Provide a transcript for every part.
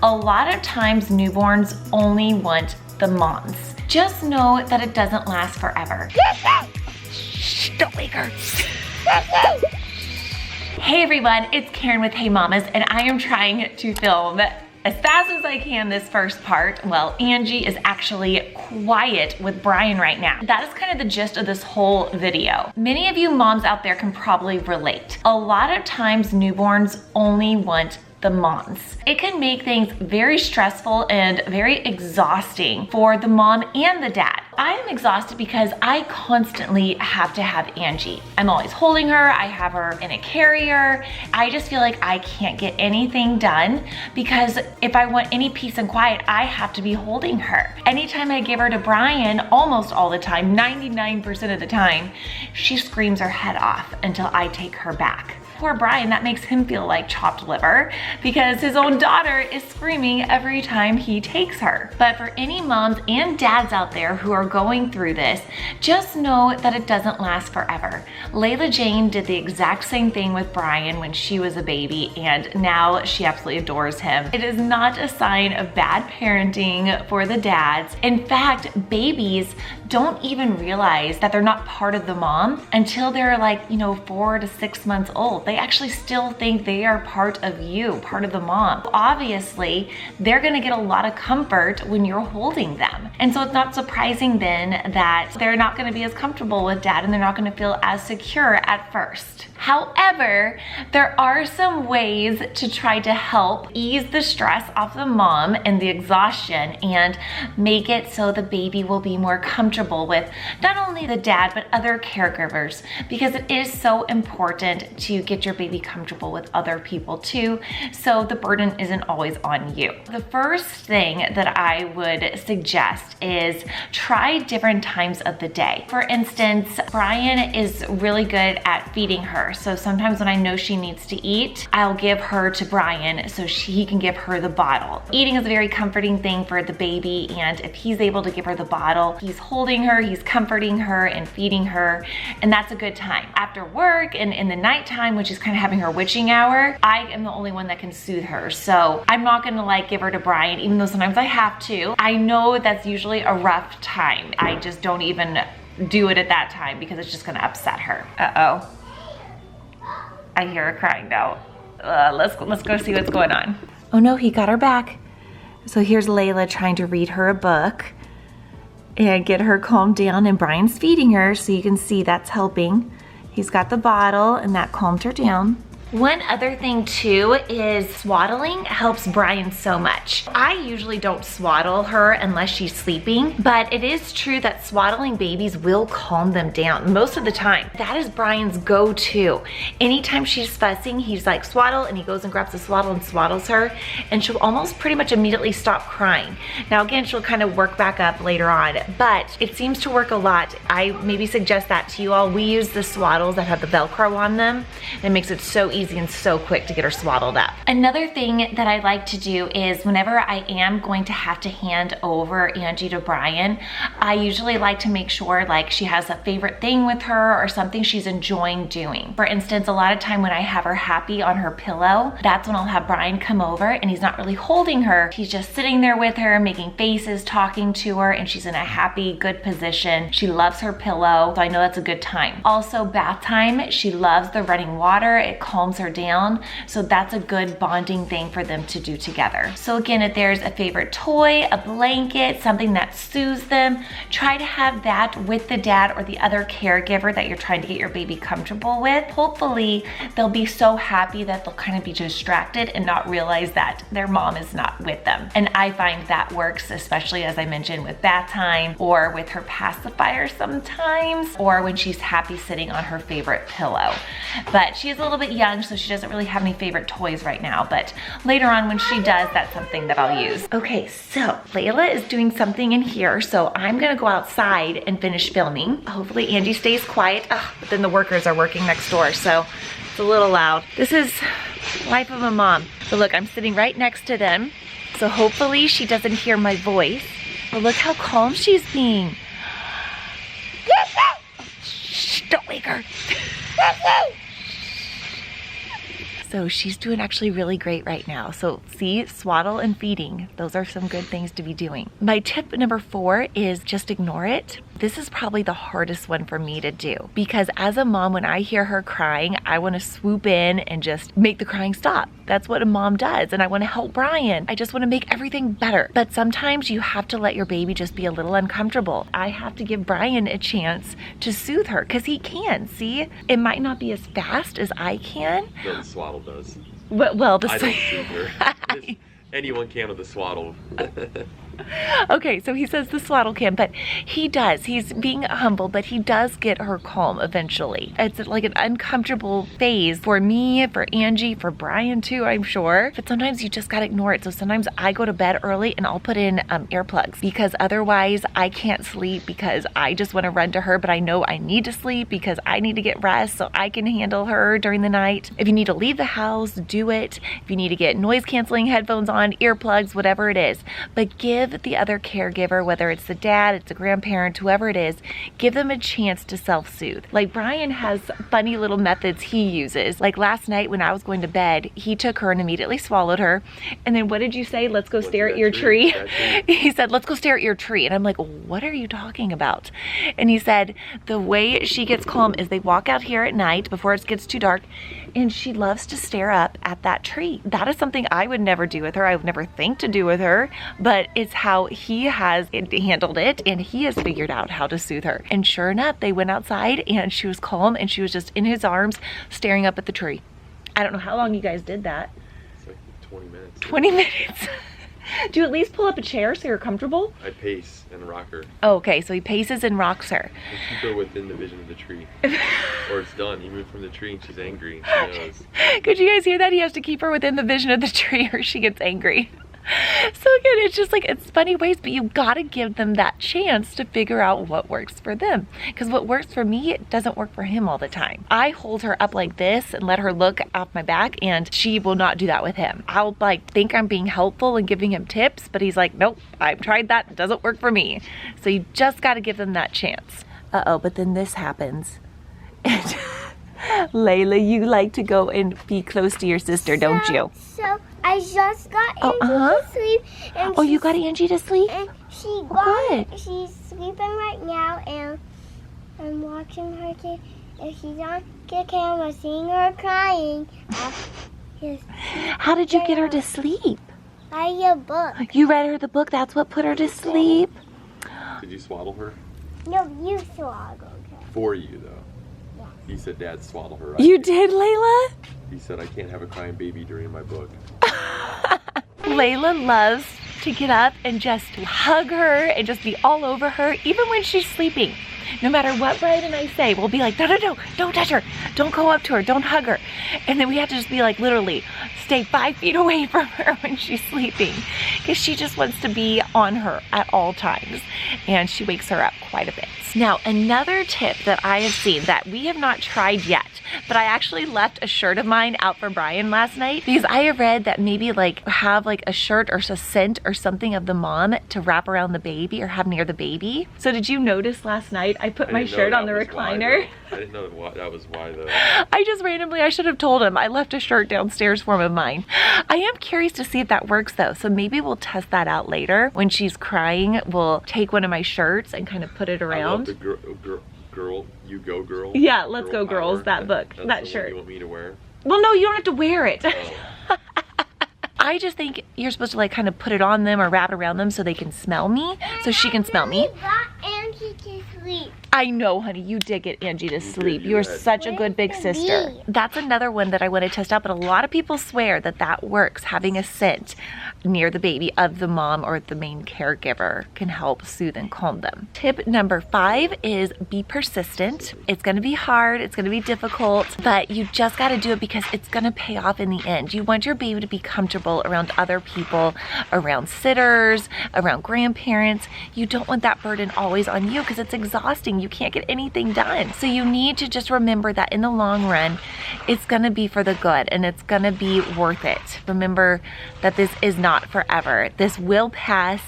A lot of times newborns only want the moms. Just know that it doesn't last forever. Shh, don't wake her. Hey everyone, it's Karen with Hey Mamas, and I am trying to film as fast as I can this first part. Well, Angie is actually quiet with Brian right now. That is kind of the gist of this whole video. Many of you moms out there can probably relate. A lot of times newborns only want the moms. It can make things very stressful and very exhausting for the mom and the dad. I am exhausted because I constantly have to have Angie. I'm always holding her, I have her in a carrier. I just feel like I can't get anything done because if I want any peace and quiet, I have to be holding her. Anytime I give her to Brian, almost all the time, 99% of the time, she screams her head off until I take her back. Poor Brian, that makes him feel like chopped liver because his own daughter is screaming every time he takes her. But for any moms and dads out there who are going through this, just know that it doesn't last forever. Layla Jane did the exact same thing with Brian when she was a baby, and now she absolutely adores him. It is not a sign of bad parenting for the dads. In fact, babies don't even realize that they're not part of the mom until they're like, 4 to 6 months old. They actually still think they are part of you, part of the mom. Obviously, they're gonna get a lot of comfort when you're holding them. And so it's not surprising then that they're not gonna be as comfortable with dad and they're not gonna feel as secure at first. However, there are some ways to try to help ease the stress off the mom and the exhaustion and make it so the baby will be more comfortable with not only the dad, but other caregivers, because it is so important to get your baby comfortable with other people too, so the burden isn't always on you. The first thing that I would suggest is try different times of the day. For instance, Brian is really good at feeding her. So sometimes when I know she needs to eat, I'll give her to Brian so he can give her the bottle. Eating is a very comforting thing for the baby, and if he's able to give her the bottle, he's holding her, he's comforting her and feeding her, and that's a good time. After work and in the nighttime, when she's kind of having her witching hour, I am the only one that can soothe her. So I'm not gonna give her to Brian, even though sometimes I have to. I know that's usually a rough time. I just don't even do it at that time because it's just gonna upset her. Uh-oh. I hear her crying now. Let's go see what's going on. Oh no, he got her back. So here's Layla trying to read her a book and get her calmed down, and Brian's feeding her, so you can see that's helping. He's got the bottle and that calmed her down. One other thing too is swaddling helps Brian so much. I usually don't swaddle her unless she's sleeping, but it is true that swaddling babies will calm them down most of the time. That is Brian's go-to. Anytime she's fussing, he's like swaddle, and he goes and grabs the swaddle and swaddles her, and she'll almost pretty much immediately stop crying. Now again, she'll kind of work back up later on, but it seems to work a lot. I maybe suggest that to you all. We use the swaddles that have the Velcro on them. It makes it so easy and so quick to get her swaddled up. Another thing that I like to do is whenever I am going to have to hand over Angie to Brian, I usually like to make sure she has a favorite thing with her or something she's enjoying doing. For instance, a lot of time when I have her happy on her pillow, that's when I'll have Brian come over, and he's not really holding her. He's just sitting there with her, making faces, talking to her, and she's in a happy, good position. She loves her pillow, so I know that's a good time. Also, bath time, she loves the running water. It calms her down, so that's a good bonding thing for them to do together. So again, if there's a favorite toy, a blanket, something that soothes them, try to have that with the dad or the other caregiver that you're trying to get your baby comfortable with. Hopefully, they'll be so happy that they'll kind of be distracted and not realize that their mom is not with them. And I find that works, especially as I mentioned with bath time or with her pacifier sometimes, or when she's happy sitting on her favorite pillow. But she is a little bit young, so she doesn't really have any favorite toys right now, but later on when she does, that's something that I'll use. Okay, so Layla is doing something in here, so I'm gonna go outside and finish filming. Hopefully Angie stays quiet, but then the workers are working next door, so it's a little loud. This is life of a mom. But look, I'm sitting right next to them, so hopefully she doesn't hear my voice. But look how calm she's being. Shh, don't wake her. So she's doing actually really great right now. So see, swaddle and feeding, those are some good things to be doing. My tip number 4 is just ignore it. This is probably the hardest one for me to do because as a mom, when I hear her crying, I want to swoop in and just make the crying stop. That's what a mom does. And I want to help Brian. I just want to make everything better. But sometimes you have to let your baby just be a little uncomfortable. I have to give Brian a chance to soothe her because he can. See, it might not be as fast as I can. No, the swaddle does. Well, I don't soothe her. Anyone can with the swaddle. Okay, so he says the swaddle can, but he does. He's being humble, but he does get her calm eventually. It's like an uncomfortable phase for me, for Angie, for Brian too, I'm sure. But sometimes you just gotta ignore it. So sometimes I go to bed early and I'll put in earplugs because otherwise I can't sleep because I just want to run to her, but I know I need to sleep because I need to get rest so I can handle her during the night. If you need to leave the house, do it. If you need to get noise canceling headphones on, earplugs, whatever it is, but give the other caregiver, whether it's the dad, it's a grandparent, whoever it is, give them a chance to self-soothe. Like Brian has funny little methods he uses. Like last night when I was going to bed, he took her and immediately swallowed her. And then what did you say? Let's go stare at your tree. He said, let's go stare at your tree. And I'm like, what are you talking about? And he said, the way she gets calm is they walk out here at night before it gets too dark and she loves to stare up at that tree. That is something I would never do with her. I would never think to do with her, but it's how he has handled it and he has figured out how to soothe her. And sure enough, they went outside and she was calm and she was just in his arms staring up at the tree. I don't know how long you guys did that. It's like 20 minutes. 20 minutes. Do you at least pull up a chair so you're comfortable? I pace and rock her. Oh, okay, so he paces and rocks her. And keep her within the vision of the tree. Or it's done. He moved from the tree and she's angry. She knows. Could you guys hear that? He has to keep her within the vision of the tree or she gets angry. So again, it's just like, it's funny ways, but you gotta give them that chance to figure out what works for them. Because what works for me, it doesn't work for him all the time. I hold her up like this and let her look off my back and she will not do that with him. I'll like think I'm being helpful and giving him tips, but he's like, nope, I've tried that, it doesn't work for me. So you just gotta give them that chance. Uh-oh, but then this happens. And Layla, you like to go and be close to your sister, don't you? So I just got Angie to sleep. And You got Angie to sleep? And she's sleeping right now, and I'm watching her. And she's on the camera, seeing her crying. How did you get her to sleep? I read a book. You read her the book? That's what put her to sleep? Did you swaddle her? No, you swallowed her. For you, though. He said, Dad, swaddle her. You did, Layla? He said, I can't have a crying baby during my book. Layla loves to get up and just hug her and just be all over her, even when she's sleeping. No matter what Brian and I say, we'll be like, no, don't touch her. Don't go up to her. Don't hug her. And then we have to just be like, literally, stay 5 feet away from her when she's sleeping because she just wants to be on her at all times. And she wakes her up quite a bit. Now, another tip that I have seen that we have not tried yet, but I actually left a shirt of mine out for Brian last night because I have read that maybe like have like a shirt or a scent or something of the mom to wrap around the baby or have near the baby. So did you notice last night I put my shirt on the recliner? I didn't know that was why though. I just randomly, I should have told him. I left a shirt downstairs for him of mine. I am curious to see if that works though. So maybe we'll test that out later. When she's crying, we'll take one of my shirts and kind of put it around. I love the girl, you go girl. Yeah, let's go power. girls, that book, That's that the shirt. One you want me to wear? Well, no, you don't have to wear it. Oh. I just think you're supposed to like kind of put it on them or wrap it around them so they can smell me, so she can smell me. Got Angie to sleep. I know, honey, you did get Angie to sleep. You're such a good big sister. That's another one that I want to test out, but a lot of people swear that that works. Having a scent near the baby of the mom or the main caregiver can help soothe and calm them. Tip number 5 is be persistent. It's going to be hard, it's going to be difficult, but you just got to do it because it's going to pay off in the end. You want your baby to be comfortable around other people, around sitters, around grandparents. You don't want that burden always on you because it's exhausting. crying, you can't get anything done. So you need to just remember that in the long run, it's gonna be for the good and it's gonna be worth it. Remember that this is not forever. This will pass.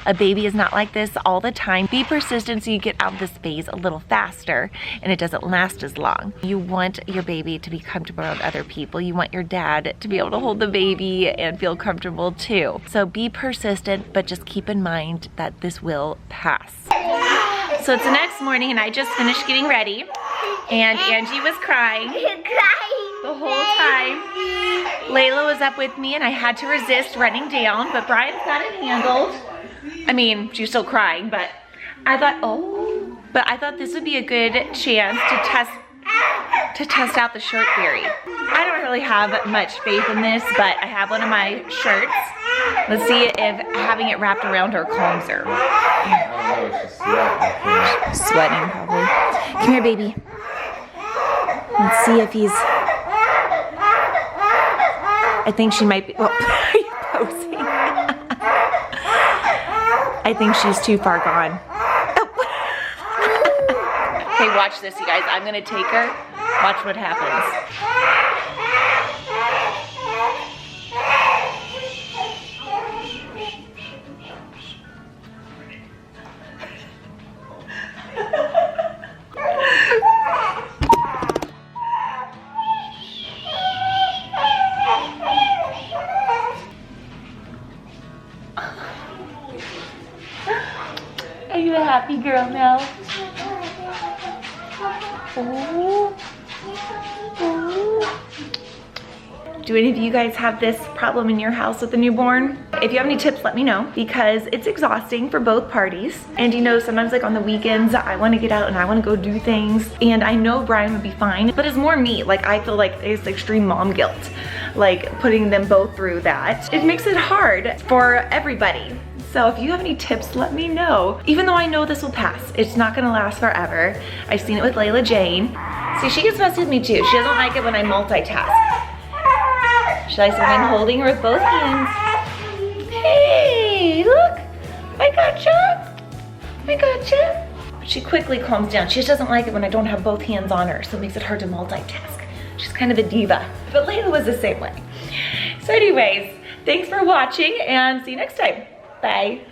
A baby is not like this all the time. Be persistent so you get out of this phase a little faster and it doesn't last as long. You want your baby to be comfortable around other people. You want your dad to be able to hold the baby and feel comfortable too. So be persistent, but just keep in mind that this will pass. So it's the next morning and I just finished getting ready and Angie was crying the whole time. Layla was up with me and I had to resist running down, but Brian's got it handled. I mean, she's still crying, but I thought this would be a good chance to test out the shirt theory. I don't really have much faith in this, but I have one of my shirts. Let's see if having it wrapped around her calms her. She's sweating probably. Come here, baby. Let's see if he's... I think she might be... Oh, are you posing? I think she's too far gone. Oh. Okay, watch this, you guys. I'm gonna take her. Watch what happens. Are you a happy girl now? Oh. Oh. Do any of you guys have this problem in your house with the newborn? If you have any tips, let me know, because it's exhausting for both parties. And you know, sometimes like on the weekends, I want to get out and I want to go do things. And I know Brian would be fine, but it's more me. Like I feel like it's extreme mom guilt, like putting them both through that. It makes it hard for everybody. So if you have any tips, let me know. Even though I know this will pass, it's not gonna last forever. I've seen it with Layla Jane. See, she gets messy with me too. She doesn't like it when I multitask. She likes it when I'm holding her with both hands. Hey, look, I gotcha. I gotcha. She quickly calms down. She just doesn't like it when I don't have both hands on her, so it makes it hard to multitask. She's kind of a diva, but Layla was the same way. So anyways, thanks for watching and see you next time. Bye.